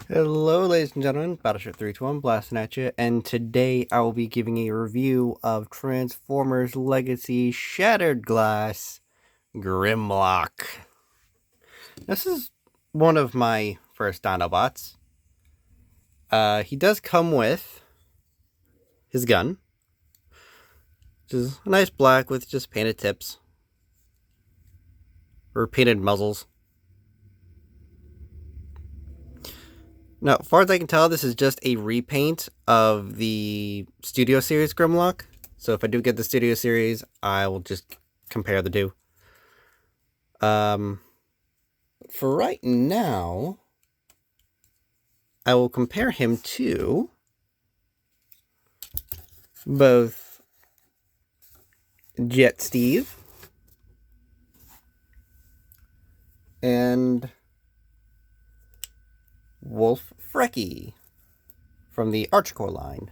Hello, ladies and gentlemen, Battleship 321 blasting at you, and today I will be giving a review of Transformers Legacy Shattered Glass GRIMLOCK. This is one of my first Dinobots. He does come with his gun, which is a nice black with just painted tips, or painted muzzles. Now, as far as I can tell, this is just a repaint of the Studio Series GRIMLOCK. So if I do get the Studio Series, I will just compare the two. For right now, I will compare him to both Jet Steve and Wolf Frecky from the Archcore line,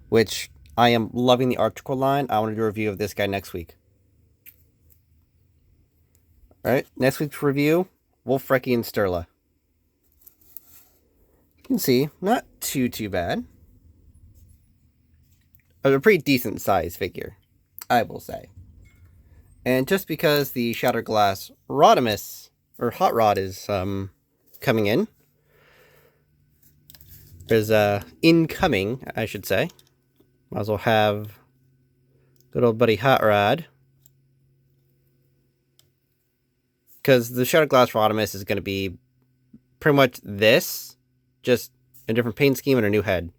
which I am loving the Archcore line. I want to do a review of this guy next week. Alright, next week's review, Wolf Frecky and Sterla. You can see, not too bad. A pretty decent size figure, I will say. And just because the Shattered Glass Rodimus, or Hot Rod, is coming in, is incoming, I should say. Might as well have good old buddy Hot Rod. Because the Shattered Glass Rodimus is going to be pretty much this, just a different paint scheme and a new head.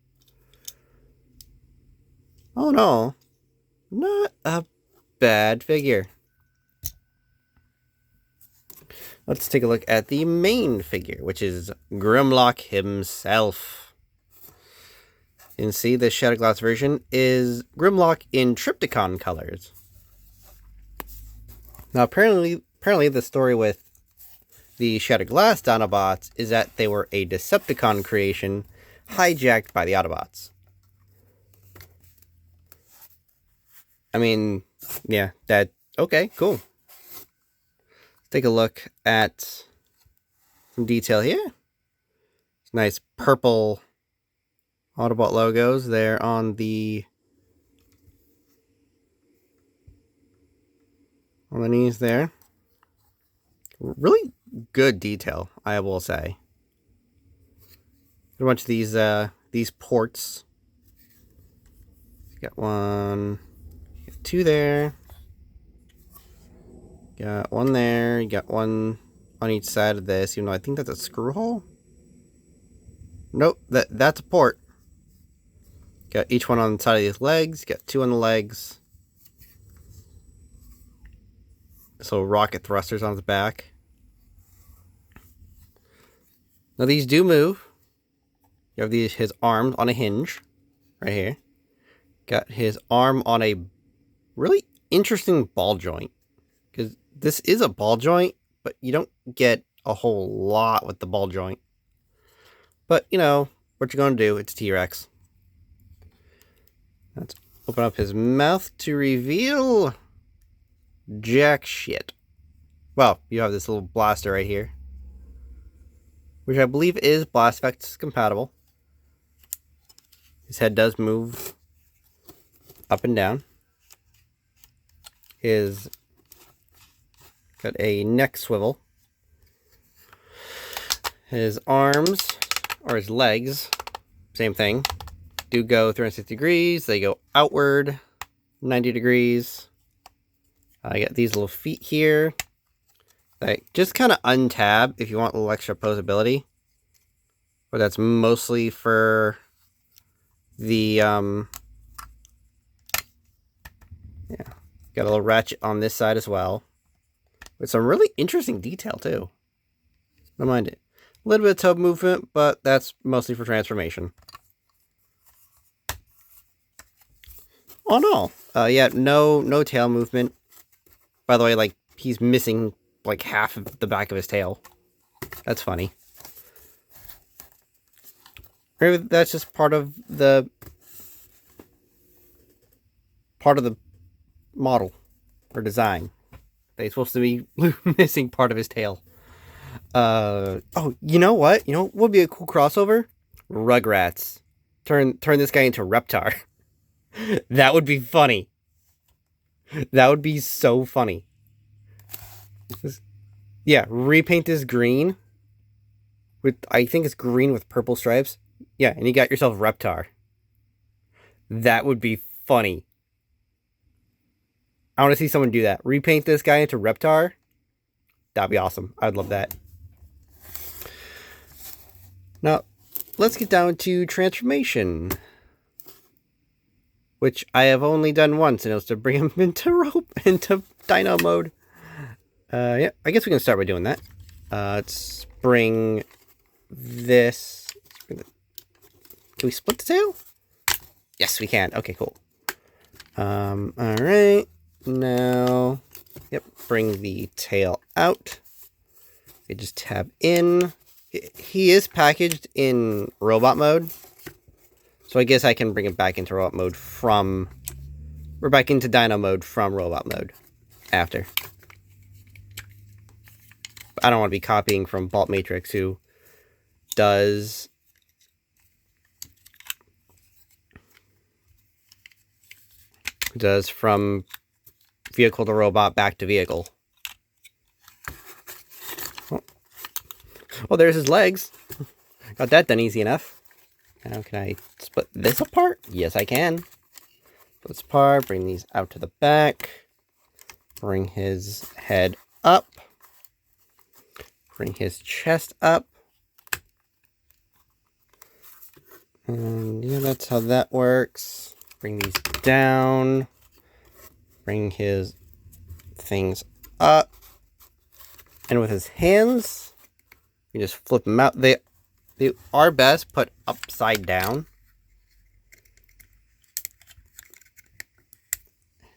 Oh no, not a bad figure. Let's take a look at the main figure, which is GRIMLOCK himself. You can see the Shattered Glass version is GRIMLOCK in Trypticon colors. Now, apparently the story with the Shattered Glass Dinobots is that they were a Decepticon creation hijacked by the Autobots. I mean, yeah, okay, cool. Let's take a look at some detail here. Nice purple Autobot logos there on the knees there. Really good detail, I will say. A bunch of these ports. Got one, got two there. Got one there. You got one on each side of this. Even though I think that's a screw hole. Nope, that's a port. Got each one on the side of these legs. Got two on the legs. So rocket thrusters on the back. Now these do move. You have his arms on a hinge, right here. Got his arm on a really interesting ball joint. Because this is a ball joint, but you don't get a whole lot with the ball joint. But, you know, what you're going to do, it's T-Rex. Let's open up his mouth to reveal jack shit. Well, you have this little blaster right here, which I believe is Blast Effects compatible. His head does move up and down. His got a neck swivel. His arms, or his legs, same thing, do go 360 degrees. They go outward 90 degrees. I got these little feet here. Like, just kind of untab if you want a little extra posability. But that's mostly for the, yeah. Got a little ratchet on this side as well. With some really interesting detail, too. Don't mind it. A little bit of toe movement, but that's mostly for transformation. Oh, no. Yeah, no tail movement. By the way, like, he's missing, like, half of the back of his tail. That's funny. Maybe that's just part of the model or design. That he's supposed to be missing part of his tail. Oh, you know what? You know what would be a cool crossover? Rugrats. Turn this guy into REPTAR. That would be funny. That would be so funny. Yeah, repaint this green. I think it's green with purple stripes. Yeah, and you got yourself REPTAR. That would be funny. I want to see someone do that. Repaint this guy into REPTAR. That'd be awesome. I'd love that. Now, let's get down to transformation. Which I have only done once, and it was to bring him into Dino mode. Yeah, I guess we can start by doing that. Let's bring this. Can we split the tail? Yes, we can. Okay, cool. Alright. Now, yep, bring the tail out. You just tab in. He is packaged in robot mode. So I guess I can bring it back into robot mode from... We're back into Dino mode from robot mode after. But I don't want to be copying from Bolt Matrix, who does... from vehicle to robot back to vehicle. Oh, there's his legs. Got that done easy enough. Now can I split this apart? Yes, I can. Split this apart, bring these out to the back. Bring his head up. Bring his chest up. And yeah, that's how that works. Bring these down. Bring his things up. And with his hands, you just flip them out. They are best put upside down.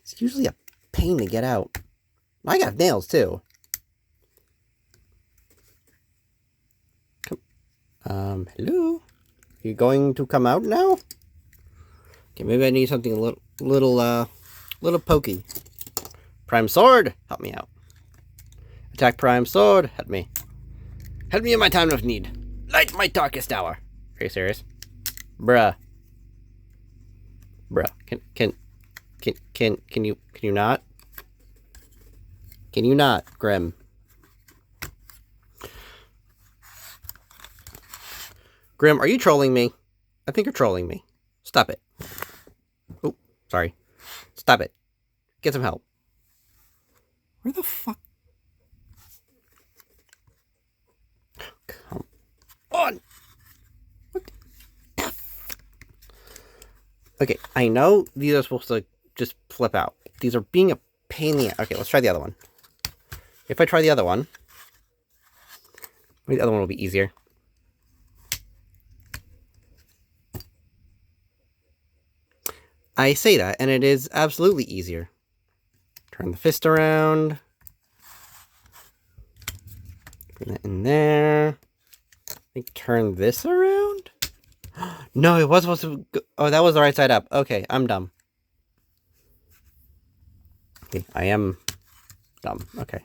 It's usually a pain to get out. I got nails too. Hello? You going to come out now? Okay, maybe I need something a little pokey. Prime Sword, help me out. Attack Prime Sword, help me. Help me in my time of need. Light my darkest hour. Are you serious? Bruh. Bruh. Can you not? Can you not, Grim? Grim, are you trolling me? I think you're trolling me. Stop it. Oh, sorry. Stop it. Get some help. Where the fuck? Come on. What the Okay, I know these are supposed to just flip out. These are being a pain in the... Okay, let's try the other one. If I try the other one... Maybe the other one will be easier. I say that, and it is absolutely easier. Turn the fist around. Bring that in there. I think turn this around? No, it was supposed to go... Oh, that was the right side up. Okay, I'm dumb. Okay, I am dumb. Okay.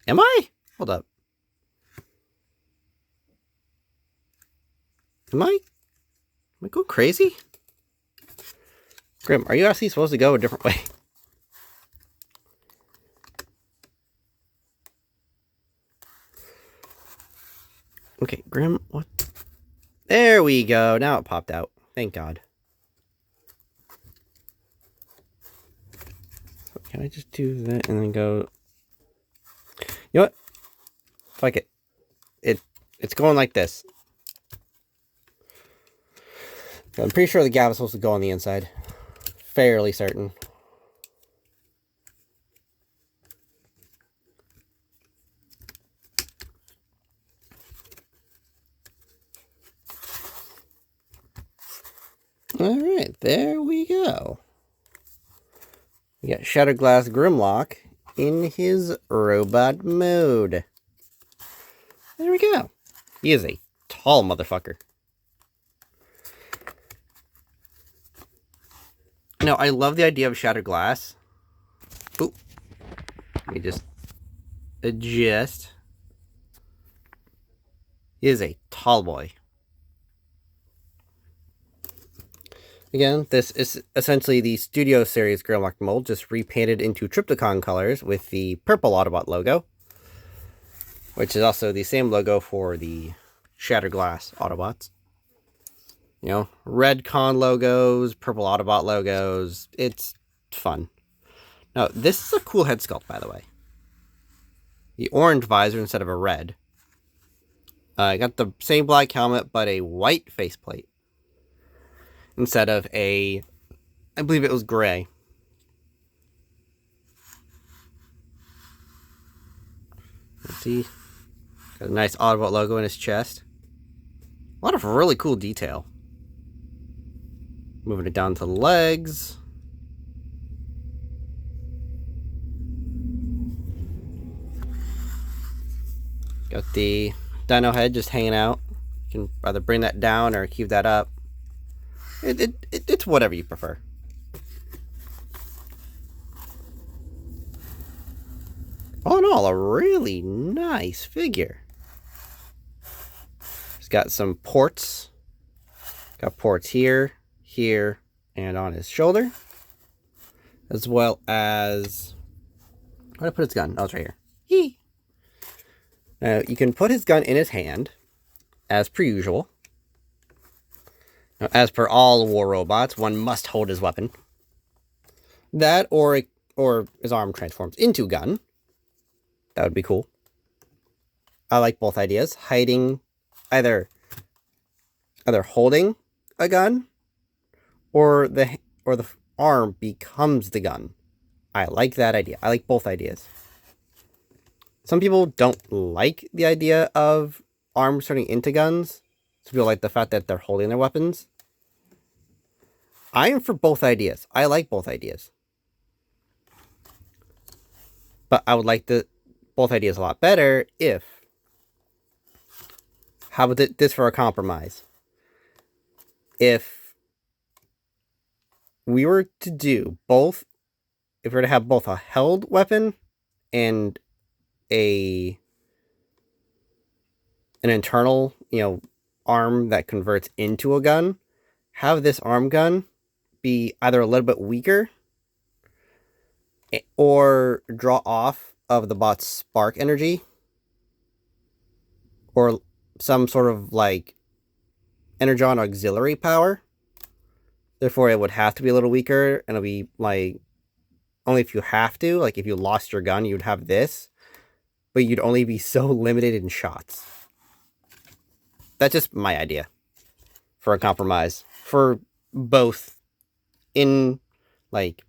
Am I? Hold up. Am I going crazy? Grim, are you actually supposed to go a different way? Okay, Grim, what? There we go. Now it popped out. Thank God. So can I just do that and then go... You know what? Fuck it. It's going like this. I'm pretty sure the gap is supposed to go on the inside. Fairly certain. Alright, there we go. We got Shattered Glass Grimlock in his robot mode. There we go. He is a tall motherfucker. Now, I love the idea of Shattered Glass. Ooh. Let me just adjust. He is a tall boy. Again, this is essentially the Studio Series Grimlock mold, just repainted into Triptychon colors with the purple Autobot logo, which is also the same logo for the Shattered Glass Autobots. You know, red con logos, purple Autobot logos. It's fun. Now, this is a cool head sculpt, by the way. The orange visor instead of a red. I got the same black helmet, but a white faceplate instead of a, I believe it was gray. Let's see. Got a nice Autobot logo in his chest. A lot of really cool detail. Moving it down to the legs. Got the Dino head just hanging out. You can either bring that down or keep that up. It's whatever you prefer. All in all, a really nice figure. He's got some ports. Got ports here, here, and on his shoulder. As well as... where did I put his gun? Oh, it's right here. Yee! Now, you can put his gun in his hand, as per usual. Now, as per all war robots, one must hold his weapon. That, or his arm transforms into gun. That would be cool. I like both ideas. Hiding, either holding a gun, or the arm becomes the gun. I like that idea. I like both ideas. Some people don't like the idea of arms turning into guns. Some people like the fact that they're holding their weapons. I am for both ideas. I like both ideas. But I would like both ideas a lot better if... how about this for a compromise? If we were to do both... if we were to have both a held weapon and an internal, arm that converts into a gun, have this arm gun be either a little bit weaker or draw off of the bot's spark energy, or some sort of like energon auxiliary power. Therefore, it would have to be a little weaker, and it'll be like only if you have to. Like if you lost your gun, you'd have this, but you'd only be so limited in shots. That's just my idea for a compromise for both in like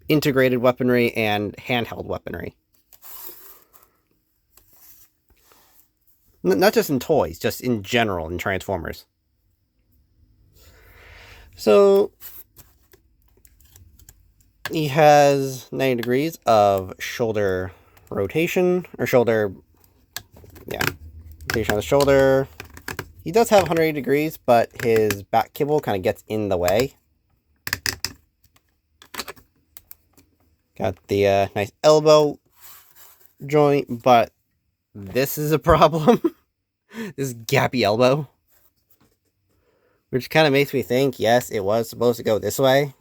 integrated weaponry and handheld weaponry. Not just in toys, just in general in Transformers. So he has 90 degrees of shoulder rotation, or shoulder, rotation on the shoulder. He does have 180 degrees, but his back kibble kind of gets in the way. Got the nice elbow joint, but this is a problem. This gappy elbow. Which kind of makes me think, yes, it was supposed to go this way.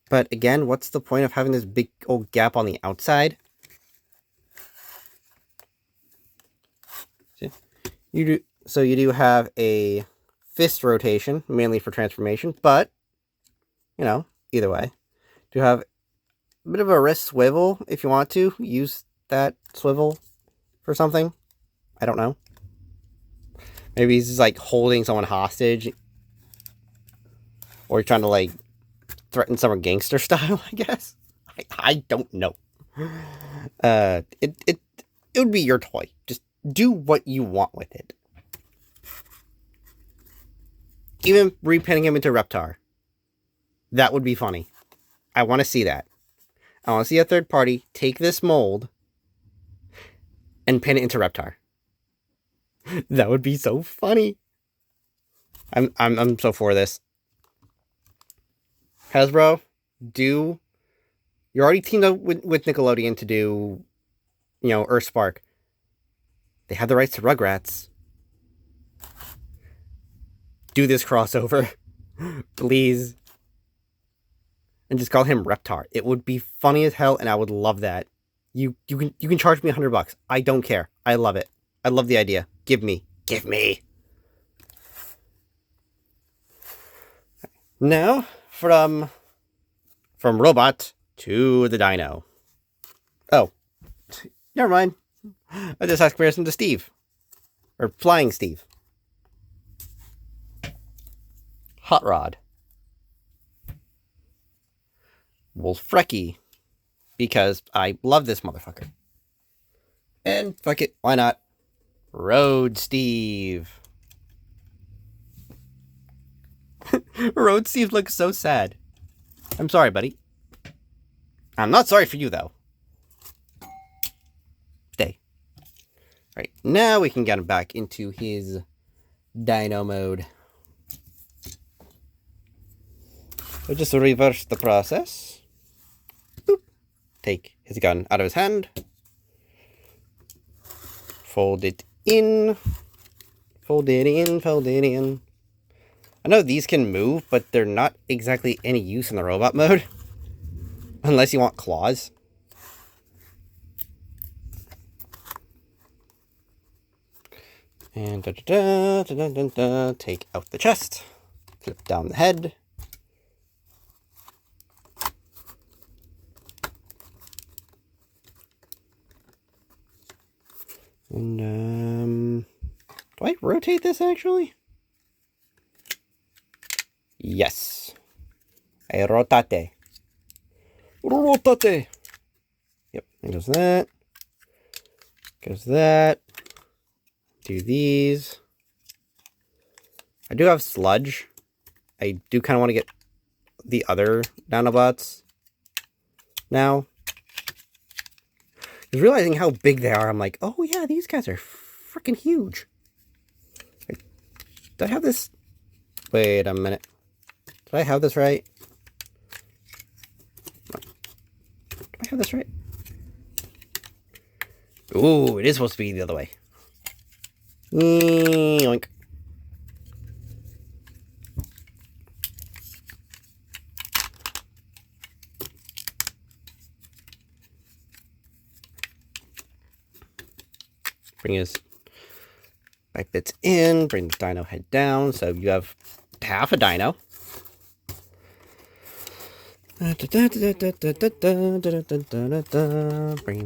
But again, what's the point of having this big old gap on the outside? So you do have a fist rotation, mainly for transformation, but, either way. You have a bit of a wrist swivel if you want to. Use that swivel for something. I don't know. Maybe he's just, like, holding someone hostage. Or trying to, like, threaten someone gangster style, I guess. I don't know. It would be your toy. Just do what you want with it. Even repainting him into REPTAR. That would be funny. I want to see that. I want to see a third party take this mold and paint it into REPTAR. That would be so funny. I'm so for this. Hasbro, you're already teamed up with Nickelodeon to do you know, Earthspark. They have the rights to Rugrats. Do this crossover. Please. And just call him REPTAR. It would be funny as hell, and I would love that. You can charge me $100. I don't care. I love it. I love the idea. Give me. Now, from robot to the Dino. Oh, never mind. I just asked comparison to Steve. Or Flying Steve. Hot Rod. Wolfrecky. Because I love this motherfucker. And fuck it, why not? Road Steve. Road Steve looks so sad. I'm sorry, buddy. I'm not sorry for you, though. Stay. Alright, now we can get him back into his Dino mode. So just reverse the process. Boop. Take his gun out of his hand. Fold it in. Fold it in. I know these can move, but they're not exactly any use in the robot mode. Unless you want claws. And take out the chest. Flip down the head. And, do I rotate this, actually? Yes. I rotate. Rotate. Yep, there goes that. Goes that. Do these. I do have sludge. I do kind of want to get the other Dinobots now. Because realizing how big they are, I'm like, oh yeah, these guys are freaking huge. Did I have this? Wait a minute. Did I have this right? Did I have this right? Ooh, it is supposed to be the other way. Yoink. Bring his back bits in, bring the dino head down, so you have half a dino. Bring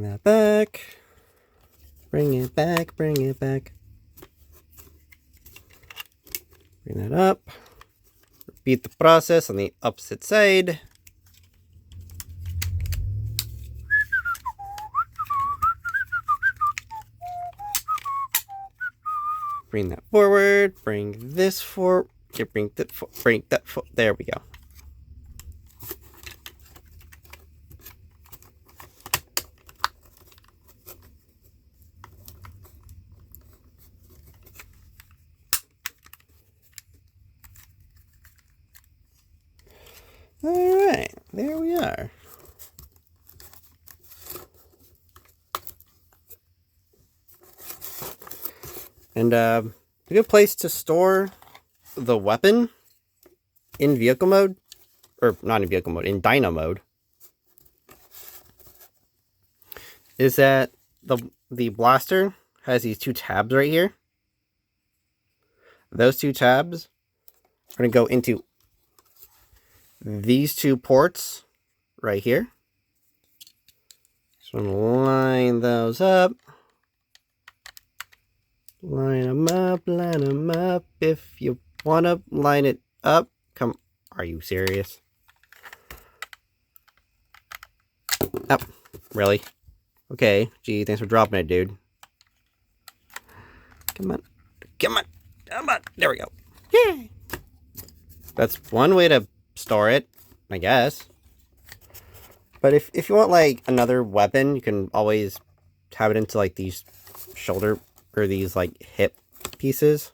that back. Bring it back, bring it back. Bring that up. Repeat the process on the opposite side. Bring that forward. Bring this forward. Bring that. There we go. All right, there we are. And a good place to store the weapon in vehicle mode, or not in vehicle mode, in Dino mode, is that the blaster has these two tabs right here. Those two tabs are going to go into these two ports right here. So I'm going to line those up. Line them up. If you want to line it up. Come, are you serious? Oh, really? Okay, gee, thanks for dropping it, dude. Come on. There we go. Yay! That's one way to store it, I guess. But if you want, like, another weapon, you can always have it into, like, these shoulder, or these, like, hip pieces.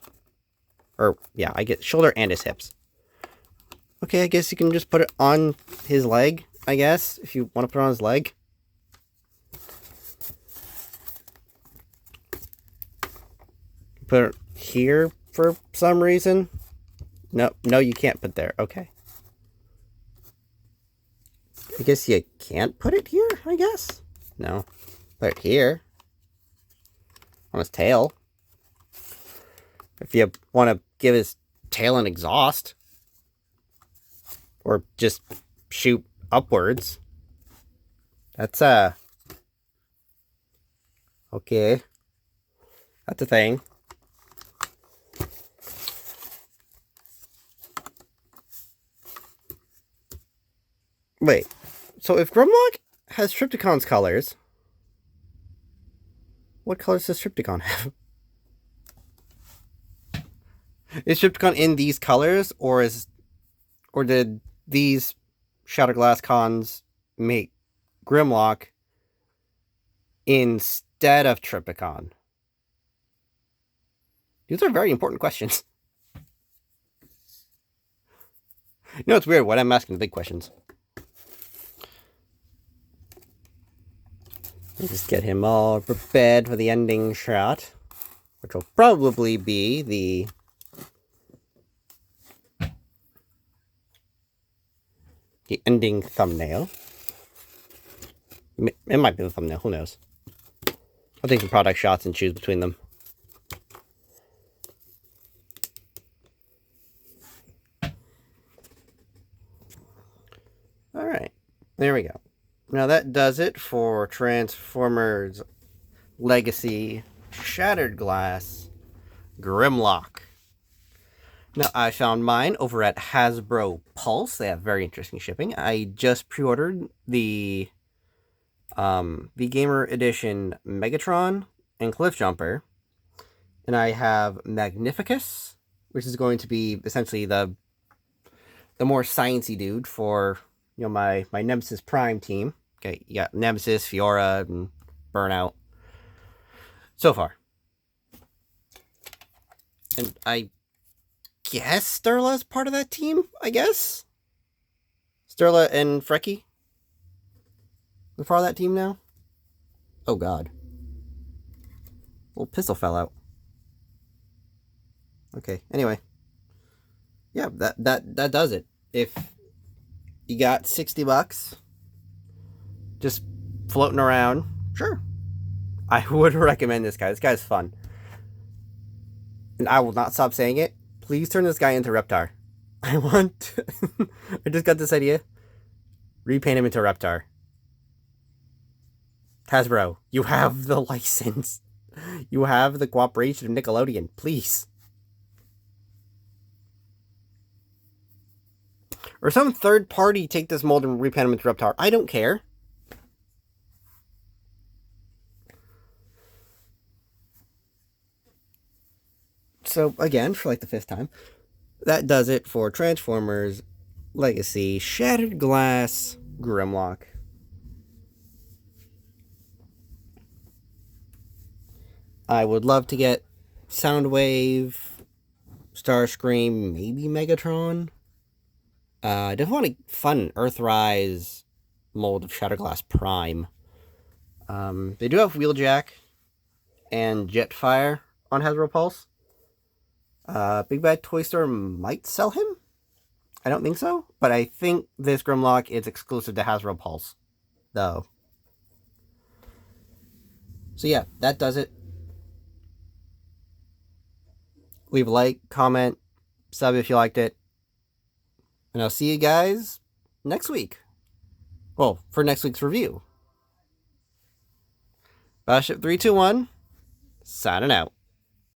Or, yeah, I get shoulder and his hips. Okay, I guess you can just put it on his leg, I guess, if you want to put it on his leg. put it here for some reason? No, you can't put there. Okay. I guess you can't put it here, I guess? No. Put it here. On his tail. If you want to give his tail an exhaust. Or just shoot upwards. That's, okay. That's a thing. Wait. So if GRIMLOCK has Trypticon's colors, what colors does Trypticon have? Is Trypticon in these colors, or did these Shatterglass cons make GRIMLOCK instead of Trypticon? These are very important questions. You know, it's weird when I'm asking the big questions. Just get him all prepared for the ending shot, which will probably be the ending thumbnail. It might be the thumbnail, who knows. I'll take some product shots and choose between them. Alright, there we go. Now that does it for Transformers Legacy Shattered Glass GRIMLOCK. Now, I found mine over at Hasbro Pulse. They have very interesting shipping. I just pre-ordered the Gamer Edition Megatron and Cliffjumper. And I have Magnificus, which is going to be essentially the more sciencey dude for, you know, my Nemesis Prime team. Okay, you got Nemesis, Fiora, and Burnout. So far. And I guess Sterla's part of that team, I guess? Sterla and Frecky? Are part of that team now? Oh god. Little pistol fell out. Okay, anyway. Yeah, that does it. If you got $60 just floating around, sure. I would recommend this guy. This guy's fun. And I will not stop saying it. Please turn this guy into REPTAR. I want... I just got this idea. Repaint him into REPTAR. Hasbro, you have the license. You have the cooperation of Nickelodeon. Please. Or some third party take this mold and repaint him into REPTAR. I don't care. So, again, for like the 5th time, that does it for Transformers Legacy Shattered Glass GRIMLOCK. I would love to get Soundwave, Starscream, maybe Megatron. I just want a fun Earthrise mold of Shatterglass Prime. They do have Wheeljack and Jetfire on Hasbro Pulse. Big Bad Toy Store might sell him. I don't think so, but I think this GRIMLOCK is exclusive to Hasbro Pulse, though. So yeah, that does it. Leave a like, comment, sub if you liked it. And I'll see you guys next week. Well, for next week's review. Battleship 321, signing out.